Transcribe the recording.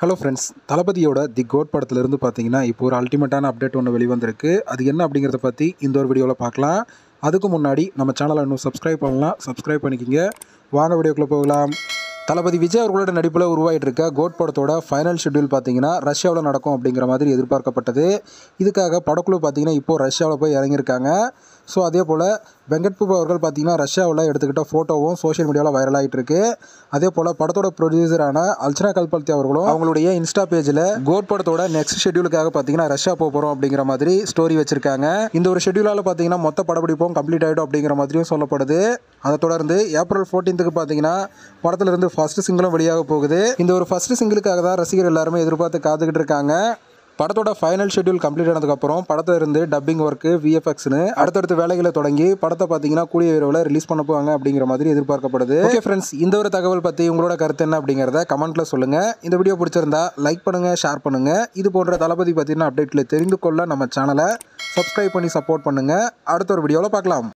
Hello friends, தளபதியோட தி code படத்துலேருந்து பார்த்தீங்கன்னா இப்போ ஒரு அல்டிமேட்டான அப்டேட் ஒன்று வெளிவந்திருக்கு. அது என்ன அப்படிங்கிறத பற்றி இந்த ஒரு வீடியோவில் பார்க்கலாம். அதுக்கு முன்னாடி நம்ம சேனலை இன்னும் சப்ஸ்கிரைப் பண்ணலாம், சப்ஸ்கிரைப் பண்ணிக்கிங்க. வாங்க வீடியோக்குள்ளே போகலாம். தளபதி விஜய் அவர்களோட நடிப்பில் உருவாகிட்டு இருக்க கோட் படத்தோட ஃபைனல் ஷெட்யூல் பார்த்தீங்கன்னா ரஷ்யாவில் நடக்கும் அப்படிங்கிற மாதிரி எதிர்பார்க்கப்பட்டது. இதுக்காக படக்குழு பார்த்தீங்கன்னா இப்போது ரஷ்யாவில் போய் இறங்கியிருக்காங்க. ஸோ அதே போல் வெங்கட் பிரபு அவர்கள் பார்த்தீங்கன்னா ரஷ்யாவில் எடுத்துக்கிட்ட ஃபோட்டோவும் சோஷியல் மீடியாவில் வைரல் ஆகிட்டு இருக்கு. அதே போல் படத்தோட ப்ரொடியூசரான அர்ச்சனா கல்பல்தி அவர்களும் அவங்களுடைய இன்ஸ்டா பேஜில் கோட் படத்தோட நெக்ஸ்ட் ஷெட்யூலுக்காக பார்த்தீங்கன்னா ரஷ்யா போகிறோம் அப்படிங்கிற மாதிரி ஸ்டோரி வச்சிருக்காங்க. இந்த ஒரு ஷெட்யூலால் பார்த்தீங்கன்னா மொத்த படப்பிடிப்பும் கம்ப்ளீட் ஆகிடும் அப்படிங்கிற மாதிரியும் சொல்லப்படுது. அதை தொடர்ந்து ஏப்ரல் 14க்கு பார்த்தீங்கன்னா படத்திலிருந்து ஃபர்ஸ்ட் சிங்கிளும் வெளியாக போகுது. இந்த ஒரு ஃபர்ஸ்ட் சிங்கிளுக்காக தான் ரசிகர் எல்லாருமே எதிர்பார்த்து காத்துக்கிட்டு இருக்காங்க. படத்தோட ஃபைனல் ஷெட்யூல் கம்ப்ளீட் ஆனதுக்கப்புறம் படத்தில் இருந்து டப்பிங் ஒர்க்கு, விஎஃப்எக்ஸ்னு அடுத்தடுத்த வேலைகளை தொடங்கி படத்தை பார்த்தீங்கன்னா கூடிய விரைவில் ரிலீஸ் பண்ண போவாங்க அப்படிங்கிற மாதிரி எதிர்பார்க்கப்படுது. ஓகே ஃப்ரெண்ட்ஸ், இந்த ஒரு தகவல் பற்றி உங்களோட கருத்து என்ன அப்படிங்கிறத கமெண்ட்டில் சொல்லுங்கள். இந்த வீடியோ பிடிச்சிருந்தா லைக் பண்ணுங்கள், ஷேர் பண்ணுங்கள். இது போன்ற தளபதி பற்றின அப்டேட்டில் தெரிந்து கொள்ள நம்ம சேனலை சப்ஸ்கிரைப் பண்ணி சப்போர்ட் பண்ணுங்கள். அடுத்த ஒரு வீடியோவில் பார்க்கலாம்.